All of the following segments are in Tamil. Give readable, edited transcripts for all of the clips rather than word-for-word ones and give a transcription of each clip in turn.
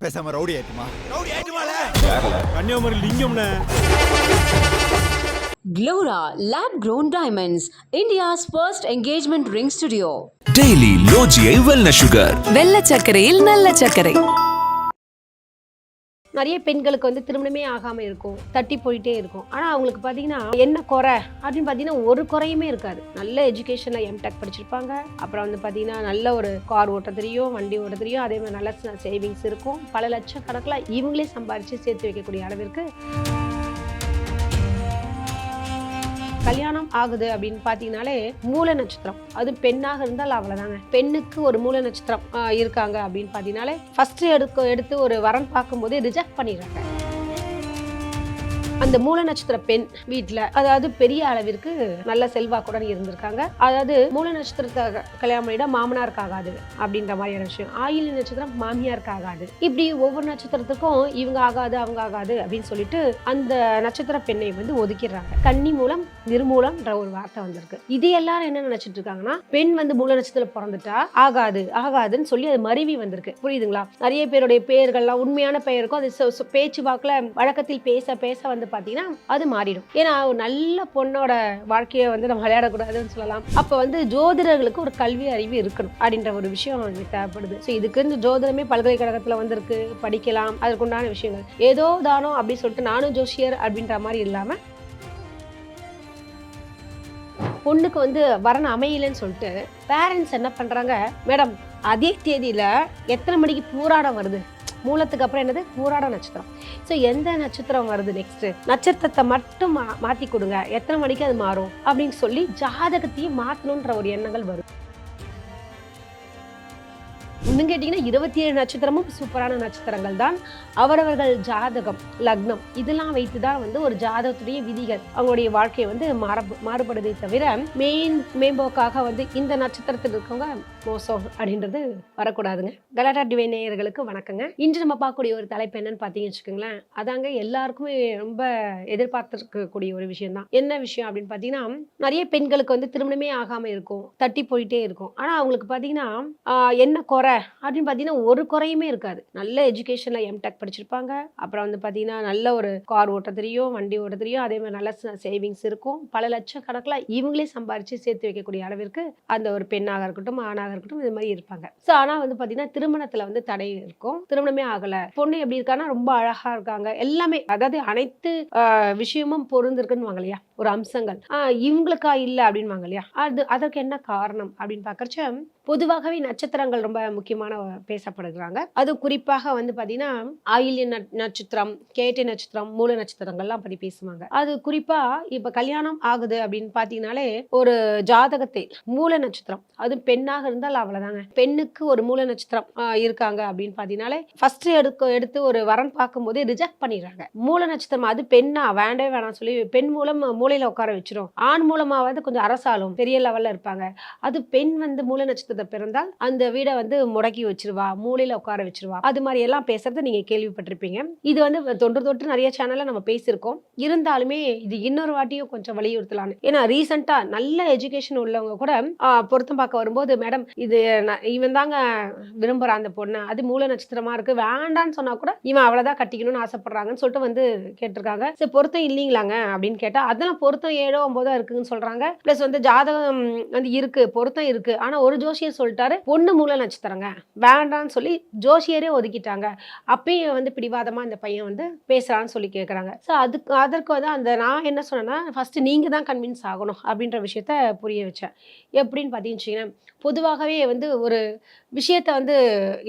பேசாம ரவுடி ஆயிட்டுமால கன்னியாகுமரி லிங்கம்னே. Glora Lab Grown Diamonds, India's first engagement ring studio. Daily லோஜியை வெல்னஸ் சுகர். வெள்ள சர்க்கரையில் நல்ல சர்க்கரை. நிறைய பெண்களுக்கு வந்து திருமணமே ஆகாமல் இருக்கும், தட்டி போயிட்டே இருக்கும். ஆனால் அவங்களுக்கு பார்த்தீங்கன்னா என்ன குறை அப்படின்னு பார்த்தீங்கன்னா ஒரு குறையுமே இருக்காது. நல்ல எஜுகேஷனில் எம்டெக் படிச்சிருப்பாங்க. அப்புறம் வந்து பார்த்தீங்கன்னா நல்ல ஒரு கார் ஓட்ட தெரியும், வண்டி ஓட்ட தெரியும். அதே மாதிரி நல்ல சேவிங்ஸ் இருக்கும். பல லட்சக்கணக்கில் இவங்களே சம்பாரித்து சேர்த்து வைக்கக்கூடிய அளவிற்கு கல்யாணம் ஆகுது அப்படின்னு பார்த்தீங்கன்னாலே மூல நட்சத்திரம், அது பெண்ணாக இருந்தால் அவ்வளோதாங்க. பெண்ணுக்கு ஒரு மூல நட்சத்திரம் இருக்காங்க அப்படின்னு பார்த்தீங்கன்னாலே ஃபர்ஸ்ட் எடுத்து ஒரு வரன் பார்க்கும்போதே ரிஜெக்ட் பண்ணிடுறாங்க. அந்த மூல நட்சத்திர பெண் வீட்டில் அதாவது பெரிய அளவிற்கு நல்ல செல்வாக்குடன் இருந்திருக்காங்க. அதாவது மூல நட்சத்திரத்தை கல்யாணம் பண்ணிட்டா மாமனாருக்கு ஆகாது அப்படின்ற மாதிரியான விஷயம். ஆயில்ய நட்சத்திரம் மாமியாருக்கு ஆகாது. இப்படி ஒவ்வொரு நட்சத்திரத்துக்கும் இவங்க ஆகாது அவங்க ஆகாது அப்படின்னு சொல்லிட்டு அந்த நட்சத்திர பெண்ணை வந்து ஒதுக்கிடுறாங்க. கன்னி மூலம் நிர்மூலம்ன்ற ஒரு வார்த்தை வந்திருக்கு. இது எல்லாரும் என்ன நினைச்சிட்டு இருக்காங்கன்னா, பெண் வந்து மூல நட்சத்திரத்தில் பிறந்துட்டா ஆகாதுன்னு சொல்லி அது மருவி வந்திருக்கு. புரியுதுங்களா? நிறைய பேருடைய பெயர்கள்லாம் உண்மையான பெயருக்கும் அது பேச்சு வாக்குல வழக்கத்தில் பேச பேச வந்து பார்த்தீங்கன்னா அது மாறிடும். ஏன்னா ஒரு நல்ல பொண்ணோட வாழ்க்கையை வந்து நம்ம விளையாடக்கூடாதுன்னு சொல்லலாம். அப்போ வந்து ஜோதிடர்களுக்கு ஒரு கல்வி அறிவு இருக்கணும் அப்படின்ற ஒரு விஷயம் தேவைப்படுது. ஸோ இதுக்கு இந்த ஜோதிடமே பல்கலைக்கழகத்தில் வந்திருக்கு, படிக்கலாம். அதற்குண்டான விஷயங்கள் ஏதோ தானோ அப்படின்னு சொல்லிட்டு நானும் ஜோசியர் அப்படின்ற மாதிரி இல்லாமல் பொண்ணுக்கு வந்து வரன் அமையலன்னு சொல்லிட்டு பேரண்ட்ஸ் என்ன பண்ணுறாங்க, மேடம் அதே தேதியில் எத்தனை மணிக்கு பூராடம் வருது, மூலத்துக்கு அப்புறம் என்னது பூராட நட்சத்திரம். ஸோ எந்த நட்சத்திரம் வருது நெக்ஸ்ட் நட்சத்திரத்தை மட்டும் மாற்றி கொடுங்க, எத்தனை மணிக்கு அது மாறும் அப்படின்னு சொல்லி ஜாதகத்தையும் மாற்றணுன்ற ஒரு எண்ணங்கள் வரும். இன்னும் கேட்டிங்கன்னா 27 நட்சத்திரமும் சூப்பரான நட்சத்திரங்கள் தான். அவரவர்கள் ஜாதகம் லக்னம் இதெல்லாம் வைத்து தான் வந்து ஒரு ஜாதகத்துடைய விதிகள் அவங்களுடைய வாழ்க்கையை வந்து மாறுபடுதே தவிர மேம்போக்காக வந்து இந்த நட்சத்திரத்தில் இருக்கவங்க மோசம் அப்படின்றது வரக்கூடாதுங்க. கலாட்டா டிவைன் நேயர்களுக்கு வணக்கங்க. இன்று நம்ம பார்க்கக்கூடிய ஒரு தலைப்பு என்னன்னு பார்த்தீங்கன்னு வச்சுக்கோங்களேன், அதாங்க எல்லாருக்குமே ரொம்ப எதிர்பார்த்துருக்கக்கூடிய ஒரு விஷயம் தான். என்ன விஷயம் அப்படின்னு பார்த்தீங்கன்னா, நிறைய பெண்களுக்கு வந்து திருமணமே ஆகாமல் இருக்கும், தட்டி போயிட்டே இருக்கும். ஆனால் அவங்களுக்கு பார்த்தீங்கன்னா என்ன குறை அப்படின்னு பார்த்தீங்கன்னா ஒரு குறையுமே இருக்காது. நல்ல எஜுகேஷனில் எம்டெக் படிச்சிருப்பாங்க. அப்புறம் வந்து பார்த்தீங்கன்னா நல்ல ஒரு கார் ஓட்ட தெரியும், வண்டி ஓட்ட தெரியும். அதே மாதிரி நல்ல சேவிங்ஸ் இருக்கும். பல லட்சக்கணக்கில் இவங்களே சம்பாரித்து சேர்த்து வைக்கக்கூடிய அளவிற்கு அந்த ஒரு பெண்ணாக இருக்கட்டும் ஆணாக இருக்கட்டும் இது மாதிரி இருப்பாங்க. ஸோ ஆனால் வந்து பார்த்தீங்கன்னா திருமணத்தில் வந்து தடை இருக்கும். திருமணமே ஆகலை, பொண்ணு எப்படி இருக்கான்னா ரொம்ப அழகாக இருக்காங்க, எல்லாமே அதாவது அனைத்து விஷயமும் பொருந்திருக்குன்னு வாங்க இல்லையா, ஒரு அம்சங்கள் இவங்களுக்கா இல்லை அப்படின்னு வாங்க இல்லையா. அதற்கு என்ன காரணம் அப்படின்னு பார்க்கறச்ச பொதுவாகவே நட்சத்திரங்கள் ரொம்ப முக்கியமான பேசப்படுகிறாங்க. அது குறிப்பாக வந்து பார்த்தீங்கன்னா ஆயில்ய நட்சத்திரம், கேட்டை நட்சத்திரம், மூல நட்சத்திரங்கள்லாம் பற்றி பேசுவாங்க. அது குறிப்பா இப்போ கல்யாணம் ஆகுது அப்படின்னு பார்த்தீங்கன்னாலே ஒரு ஜாதகத்தை மூல நட்சத்திரம், அது பெண்ணாக இருந்தால் அவ்வளோதாங்க. பெண்ணுக்கு ஒரு மூல நட்சத்திரம் இருக்காங்க அப்படின்னு பார்த்தீங்கன்னாலே ஃபர்ஸ்ட் எடுத்து ஒரு வரன் பார்க்கும்போதே ரிஜெக்ட் பண்ணிடுறாங்க. மூல நட்சத்திரம் அது பெண்ணா வேண்டவே வேணாம் சொல்லி பெண் மூலம் மூலையில உட்கார வச்சிரும். ஆண் மூலமாவது கொஞ்சம் அரசாலும் பெரிய லெவல்ல இருப்பாங்க. அது பெண் வந்து மூல நட்சத்திரம் பிறந்தால் அந்த வீடை வந்து முடக்கி வச்சிருவா, மூலையில உட்கார வச்சிருவா, அது மாதிரி எல்லாம் பேசுறது நீங்க கேள்விப்பட்டிருப்பீங்க. இது வந்து தொன்று நிறைய சேனல்ல நம்ம பேசியிருக்கோம். இருந்தாலுமே இது இன்னொரு வாட்டியும் கொஞ்சம் வலியுறுத்தலான்னு. ஏன்னா ரீசெண்டா நல்ல எஜுகேஷன் உள்ளவங்க கூட பொருத்தம் பார்க்க வரும்போது, மேடம் இது இவன் தாங்க விரும்புறான் அந்த பொண்ணு, அது மூல நட்சத்திரமா இருக்கு, வேண்டான்னு சொன்னா கூட இவன் அவ்வளவுதான் கட்டிக்கணும்னு ஆசைப்படுறாங்கன்னு சொல்லிட்டு வந்து கேட்டிருக்காங்க. சரி பொருத்தம் இல்லைங்களாங்க அப்படின்னு கேட்டா அதெல்லாம் பொருத்தம் 7 9 இருக்குன்னு சொல்றாங்க. பிளஸ் வந்து ஜாதகம் வந்து இருக்கு, பொருத்தம் இருக்கு. ஆனா ஒரு ஜோசியர் சொல்லிட்டாரு பொண்ணு மூல நட்சத்திரங்க வேண்டான்னு சொல்லி ஜோசியரே ஒதுக்கிட்டாங்க. அப்பயும் வந்து பிடிவாதமா இந்த பையன் வந்து பேசுறான்னு சொல்லி கேட்கறாங்க. ஸோ அதற்கு வந்து அந்த நான் என்ன சொன்னேன்னா, ஃபர்ஸ்ட் நீங்க தான் கன்வின்ஸ் ஆகணும் அப்படின்ற விஷயத்த புரிய வச்சேன். எப்படின்னு பார்த்தீங்கன்னா, பொதுவாகவே வந்து ஒரு விஷயத்த வந்து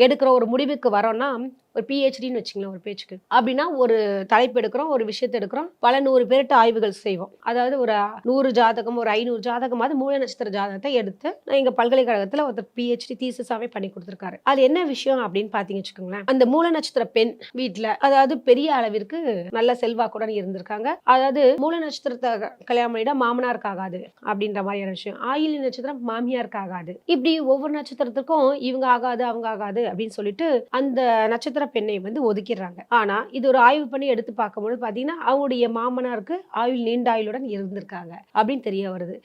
எடுக்கிற ஒரு முடிவுக்கு வரோம்னா ஒரு பிஹெச்டின்னு வச்சுக்கலாம் ஒரு பேச்சுக்கு அப்படின்னா, ஒரு தலைப்பு எடுக்கிறோம், ஒரு விஷயத்தை எடுக்கிறோம், பல 100 பேர்கிட்ட ஆய்வுகள் செய்வோம். அதாவது ஒரு 100 ஜாதகம் ஒரு 500 ஜாதகமாவது மூல நட்சத்திர ஜாதகத்தை எடுத்து எங்க பல்கலைக்கழகத்தில் ஒருத்தர் பிஹெச்டி தீசிஸாவே பண்ணி கொடுத்துருக்காரு. அது என்ன விஷயம் அப்படின்னு பார்த்தீங்கன்னு வச்சுக்கோங்களேன், அந்த மூல நட்சத்திர பெண் வீட்டில் அதாவது பெரிய அளவிற்கு நல்ல செல்வாக்குடன் இருந்திருக்காங்க. அதாவது மூல நட்சத்திரத்தை கல்யாணம் பண்ணிட்டா மாமனாருக்கு ஆகாது அப்படின்ற மாதிரியான விஷயம். ஆயில்ய நட்சத்திரம் மாமியாருக்கு ஆகாது. இப்படி ஒவ்வொரு நட்சத்திரத்துக்கும் இவங்க ஆகாது அவங்க ஆகாது அப்படின்னு சொல்லிட்டு அந்த நட்சத்திர பெண்ணை வந்து ஒதுக்கிடுறாங்க. ஆனா இது ஒரு ஆய்வு பண்ணி எடுத்து பார்க்கும்போது பாத்தீங்கன்னா அவங்களுடைய மாமனாருக்கு ஆயுள் நீண்ட ஆயுளுடன் இருந்திருக்காங்க அப்படின்னு தெரிய வருது.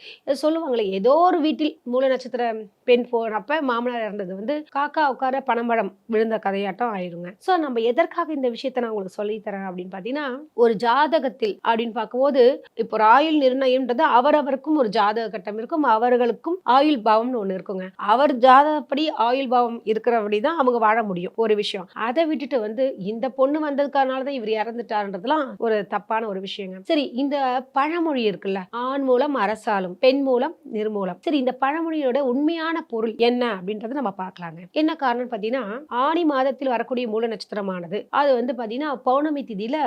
சொல்லுவாங்களே, ஏதோ ஒரு வீட்டில் மூல நட்சத்திர பெண் போனப்ப மாமனார் இறந்தது வந்து காக்கா உட்கார பனம்பழம் விழுந்த கதையாட்டம் ஆயிடுங்க. சோ நம்ம எதற்காக இந்த விஷயத்த நான் உங்களுக்கு சொல்லி தரேன் அப்படின்னு பாத்தீங்கன்னா, ஒரு ஜாதகத்தில் அப்படின்னு பார்க்கும்போது இப்போ ஒரு ஆயுள் நிர்ணயம்ன்றது அவரவருக்கும் ஒரு ஜாதக கட்டம் இருக்கும், அவர்களுக்கும் ஆயுள் பாவம்னு ஒண்ணு இருக்குங்க. அவர் ஜாதகப்படி ஆயுள் பாவம் இருக்கிறபடிதான் அவங்க வாழ முடியும். ஒரு விஷயம் அதை விட்டுட்டு வந்து இந்த பொண்ணு வந்ததுக்கானாலதான் இவர் இறந்துட்டாருன்றதுலாம் ஒரு தப்பான ஒரு விஷயங்க. சரி, இந்த பழமொழி இருக்குல்ல, ஆண் மூலம் அரசாலும் பெண் மூலம் நிர்மூலம். சரி, இந்த பழமொழியோட உண்மையான பொருள் என்ன அப்படின்றத நம்ம பார்க்கலாங்க. என்ன காரணம் பாத்தீங்கன்னா, ஆனி மாதத்தில் வரக்கூடிய மூல நட்சத்திரமானது அது வந்து பாத்தீங்கன்னா பௌர்ணமி திதியில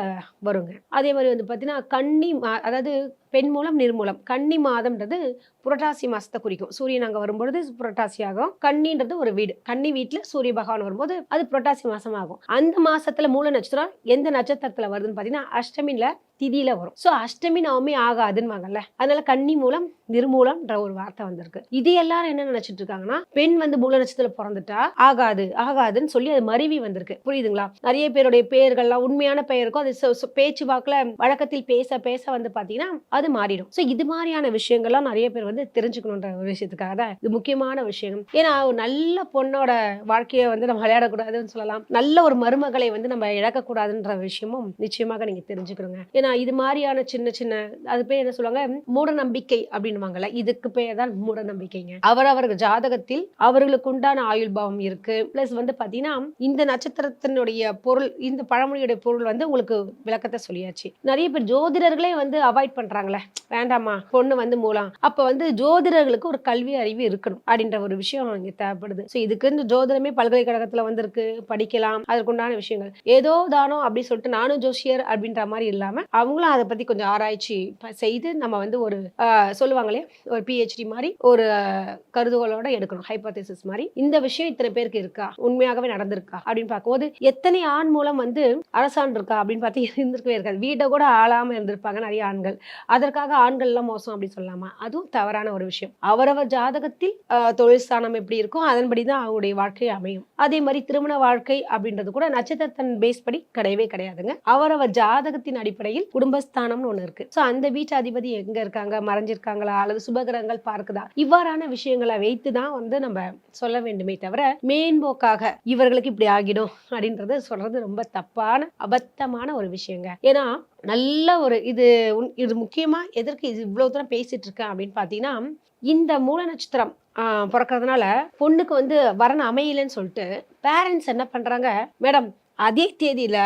வருங்க. அதே மாதிரி வந்து பாத்தீங்கன்னா கன்னி அதாவது பெண் மூலம் நிர்மூலம். கன்னி மாதம்ன்றது புரட்டாசி மாசத்தை குறிக்கும். சூரியன் அங்க வரும்பொழுது புரட்டாசி ஆகும். கன்னின்றது ஒரு வீடு, கன்னி வீட்டுல சூரிய பகவான் வரும்போது அது புரட்டாசி மாசம் ஆகும். அந்த மாசத்துல மூல நட்சத்திரம் எந்த நட்சத்திரத்துல வருதுன்னு பாத்தீங்கன்னா அஷ்டமில திதியில வரும். சோ அஷ்டமி நவமி ஆகாதுன்னு, அதனால கன்னி மூலம் நிர்மூலம்ன்ற ஒரு வார்த்தை வந்திருக்கு. இது எல்லாரும் என்ன நினைச்சிட்டு இருக்காங்கன்னா, பெண் வந்து மூல நட்சத்திரத்துல பிறந்துட்டா ஆகாதுன்னு சொல்லி அது மருவி வந்திருக்கு. புரியுதுங்களா? நிறைய பேருடைய பெயர்கள்லாம் உண்மையான பெயருக்கும் அது பேச்சு வாக்குல வழக்கத்தில் பேச பேச வந்து பாத்தீங்கன்னா அது மாறிடும். சோ இது மாதிரியான விஷயங்கள்லாம் நிறைய பேர் வந்து தெரிஞ்சுக்கணுன்ற ஒரு விஷயத்துக்காக தான் இது முக்கியமான விஷயம். ஏன்னா ஒரு நல்ல பொண்ணோட வாழ்க்கையை வந்து நம்ம விளையாடக்கூடாதுன்னு சொல்லலாம், நல்ல ஒரு மருமகளை வந்து நம்ம இழக்கக்கூடாதுன்ற விஷயமும் நிச்சயமாக நீங்க தெரிஞ்சுக்கணுங்க. ஏன்னா இது மாதிரியான சின்ன சின்ன அது பேர் என்ன சொல்லுவாங்க, மூட நம்பிக்கை அப்படின்னுவாங்கல்ல, இதுக்கு பேர் தான் மூட நம்பிக்கைங்க. அவரவர்கள் ஜாதகத்தில் அவர்களுக்கு உண்டான ஆயுள் பாவம் இருக்கு. பிளஸ் வந்து பாத்தீங்கன்னா இந்த நட்சத்திரத்தினுடைய பொருள், இந்த பழமொழியுடைய பொருள் வந்து உங்களுக்கு விளக்கத்தை சொல்லியாச்சு. நிறைய பேர் ஜோதிடர்களே வந்து அவாய்ட் பண்றாங்களே, வேண்டாமா பொண்ணு வந்து மூலம், அப்ப வந்து ஜோதிடர்களுக்கு ஒரு கல்வி அறிவு இருக்கணும் அப்படின்ற ஒரு விஷயம் இங்க தேவைப்படுது. சோ இதுக்கு இந்த ஜோதிடமே பல்கலைக்கழகத்துல வந்திருக்கு, படிக்கலாம், அதற்குண்டான விஷயங்கள். ஏதோ தானோ அப்படி சொல்லிட்டு நானும் ஜோசியர் அப்படின்ற மாதிரி இல்லாம அவங்களும் அதை பத்தி கொஞ்சம் ஆராய்ச்சி செய்து நம்ம வந்து ஒரு சொல்லுவாங்களே ஒரு PhD மாதிரி ஒரு கருதுகோளோட எடுக்கணும், ஹைபோதேசிஸ் மாதிரி. இந்த விஷயம் இத்தனை பேருக்கு இருக்கா, உண்மையாகவே நடந்திருக்கா அப்படின்னு பார்க்கும்போது எத்தனை ஆண் மூலம் வந்து அரசாண் இருக்கா அப்படின்னு பார்த்து இருந்திருக்கவே இருக்காது. வீட்டை கூட ஆளாம இருந்திருப்பாங்க நிறைய ஆண்கள். அதற்காக ஆண்கள் எல்லாம் மோசம் அப்படின்னு சொல்லலாமா? அதுவும் தவறான ஒரு விஷயம். அவரவர் ஜாதகத்தில் தொழில் ஸ்தானம் எப்படி இருக்கோ அதன்படிதான் அவங்களுடைய வாழ்க்கை அமையும். அதே மாதிரி திருமண வாழ்க்கை அப்படின்றது கூட நட்சத்திரத்தின் பேஸ் படி கிடையவே கிடையாதுங்க. அவரவர் ஜாதகத்தின் அடிப்படையில் குடும்பஸ்தானம்னு ஒண்ணு இருக்கு. சோ அந்த வீட்டு அதிபதி எங்க இருக்காங்க, மறைஞ்சிருக்காங்களா அல்லது சுபகிரகங்கள் பார்க்குதா, இவ்வாறான விஷயங்களை வைத்துதான் வந்து நம்ம சொல்ல வேண்டுமே தவிர மேம்போக்காக இவர்களுக்கு இப்படி ஆகிடும் அப்படின்றது சொல்றது ரொம்ப தப்பான அபத்தமான ஒரு விஷயங்க. ஏன்னா நல்ல ஒரு இது முக்கியமா எதற்கு இது இவ்வளவு தூரம் பேசிட்டு இருக்கேன் அப்படின்னு பாத்தீங்கன்னா, இந்த மூல நட்சத்திரம் பிறக்கிறதுனால பொண்ணுக்கு வந்து வரன் அமையலன்னு சொல்லிட்டு பேரண்ட்ஸ் என்ன பண்றாங்க, மேடம் அதே தேதியில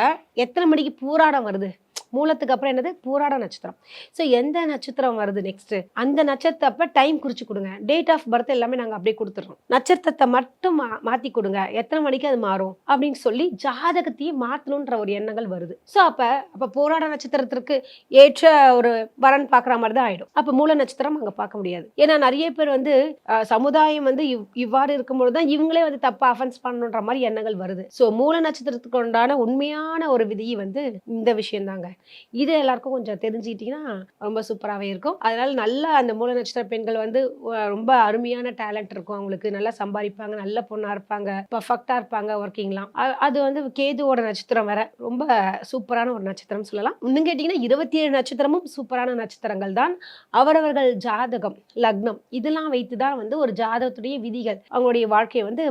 எத்தனை மணிக்கு பூராடம் வருது, மூலத்துக்கு அப்புறம் என்னது பூராட நட்சத்திரம். ஸோ எந்த நட்சத்திரம் வருது நெக்ஸ்ட் அந்த நட்சத்திரப்ப டைம் குறிச்சு கொடுங்க, டேட் ஆஃப் பர்த் எல்லாமே நாங்கள் அப்படியே கொடுத்துட்றோம், நட்சத்திரத்தை மட்டும் மாற்றி கொடுங்க, எத்தனை மணிக்கு அது மாறும் அப்படின்னு சொல்லி ஜாதகத்தையே மாற்றணுன்ற ஒரு எண்ணங்கள் வருது. ஸோ அப்போ போராட நட்சத்திரத்திற்கு ஏற்ற ஒரு வரன் பார்க்குற மாதிரி தான் ஆயிடும். அப்போ மூல நட்சத்திரம் அங்கே பார்க்க முடியாது. ஏன்னா நிறைய பேர் வந்து சமுதாயம் வந்து இவ்வாறு இருக்கும்போது தான் இவங்களே வந்து தப்பா அஃபென்ஸ் பண்ணணுன்ற மாதிரி எண்ணங்கள் வருது. ஸோ மூல நட்சத்திரத்துக்கு உண்டான உண்மையான ஒரு விதியை வந்து இந்த விஷயம் தாங்க. இது எல்லாருக்கும் கொஞ்சம் தெரிஞ்சுக்கிட்டீங்கன்னா ரொம்ப சூப்பராகவே இருக்கும். அதனால நல்லா அந்த மூல நட்சத்திர பெண்கள் வந்து ரொம்ப அருமையான டேலண்ட் இருக்கும், அவங்களுக்கு நல்லா சம்பாதிப்பாங்க, நல்ல பொண்ணா இருப்பாங்க, பர்ஃபெக்டா இருப்பாங்க, ஒர்க்கிங்லாம். அது வந்து கேதுவோட நட்சத்திரம் வேற, ரொம்ப சூப்பரான ஒரு நட்சத்திரம் சொல்லலாம். இன்னும் கேட்டீங்கன்னா 27 நட்சத்திரமும் சூப்பரான நட்சத்திரங்கள் தான். அவரவர்கள் ஜாதகம் லக்னம் இதெல்லாம் வைத்துதான் வந்து ஒரு ஜாதகத்துடைய விதிகள் அவங்களுடைய வாழ்க்கையை வந்து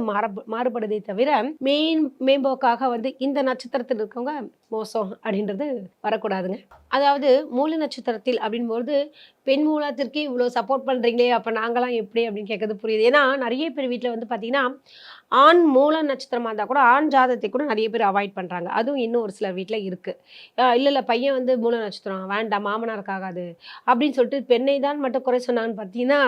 மாறுபடுதே தவிர மேம்போக்காக வந்து இந்த நட்சத்திரத்தில் இருக்கவங்க மோசம் அப்படின்றது வரக்கூடாதுங்க. அதாவது மூல நட்சத்திரத்தில் அப்படின்போது பெண் மூலத்திற்கே இவ்வளோ சப்போர்ட் பண்ணுறீங்களே, அப்போ நாங்களாம் எப்படி அப்படின்னு கேட்கறது புரியுது. ஏன்னா நிறைய பேர் வீட்டில் வந்து பார்த்தீங்கன்னா ஆண் மூல நட்சத்திரமாக இருந்தால் கூட ஆண் ஜாதகத்தை கூட நிறைய பேர் அவாய்ட் பண்ணுறாங்க. அதுவும் இன்னும் ஒரு சில வீட்டில் இருக்குது. இல்லை பையன் வந்து மூல நட்சத்திரம் வேண்டாம், மாமனாருக்கு ஆகாது அப்படின்னு சொல்லிட்டு பெண்ணை தான் மட்டும் குறை சொன்னாங்கன்னு பார்த்தீங்கன்னா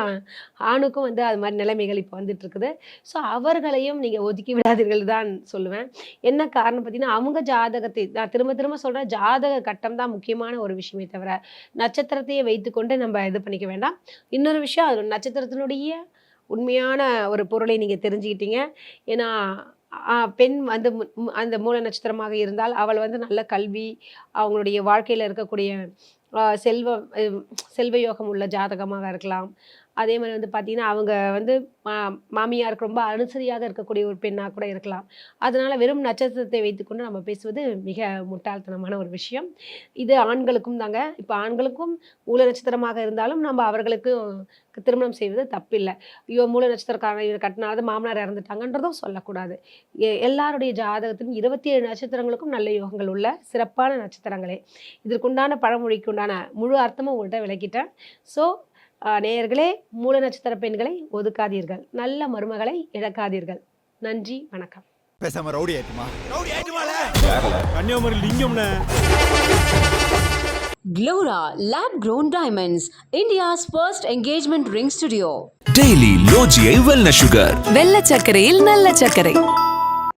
ஆணுக்கும் வந்து அது மாதிரி நிலைமைகள் இப்போ வந்துட்டு இருக்குது. ஸோ அவர்களையும் நீங்கள் ஒதுக்கி விடாதீர்கள் தான் சொல்லுவேன். என்ன காரணம் பார்த்தீங்கன்னா அவங்க ஜாதகத்தை, நான் திரும்ப திரும்ப சொல்கிறேன், ஜாதக கட்டம் தான் முக்கியமான ஒரு விஷயமே தவிர நட்சத்திரத்தையே வைத்துக்கொண்டு நம்ம இது பண்ணிக்க வேண்டாம். இன்னொரு விஷயம், அது நட்சத்திரத்தினுடைய உண்மையான ஒரு பொருளை நீங்கள் தெரிஞ்சுக்கிட்டீங்க. ஏன்னா பெண் வந்து அந்த மூல நட்சத்திரமாக இருந்தால் அவள் வந்து நல்ல கல்வி, அவங்களுடைய வாழ்க்கையில் இருக்கக்கூடிய செல்வ யோகம் உள்ள ஜாதகமாக இருக்கலாம், அதே மாதிரி வந்து பார்த்திங்கன்னா அவங்க வந்து மாமியாருக்கு ரொம்ப அனுசரியாக இருக்கக்கூடிய ஒரு பெண்ணாக கூட இருக்கலாம். அதனால் வெறும் நட்சத்திரத்தை வைத்துக்கொண்டு நம்ம பேசுவது மிக முட்டாள்தனமான ஒரு விஷயம். இது ஆண்களுக்கும் தாங்க. இப்போ ஆண்களுக்கும் மூல நட்சத்திரமாக இருந்தாலும் நம்ம அவர்களுக்கு திருமணம் செய்வது தப்பில்லை. ஐயோ மூல நட்சத்திரக்காரன் இவர் கட்டினாலும் மாமனார் இறந்துட்டாங்கன்றதும் சொல்லக்கூடாது. எல்லாருடைய ஜாதகத்திலும் 27 நட்சத்திரங்களுக்கும் நல்ல யோகங்கள் உள்ள சிறப்பான நட்சத்திரங்களே. இதற்குண்டான பழமொழிக்கு உண்டான முழு அர்த்தமும் உங்கள்கிட்ட விளக்கிட்டேன். ஸோ நேயர்களே, மூல நட்சத்திர பெண்களை ஒதுக்காதீர்கள், நல்ல மருமகளை இழக்காதீர்கள். நன்றி, வணக்கம். பேசாம ரவுடி ஆயிட்டுமால. கன்னியாகுமரி லிங்கம்னே. Glora Lab Grown Diamonds, India's first engagement ring studio. Daily லோஜியை வெல்னஸ் சுகர். வெள்ளை சர்க்கரையில் நல்ல சர்க்கரை.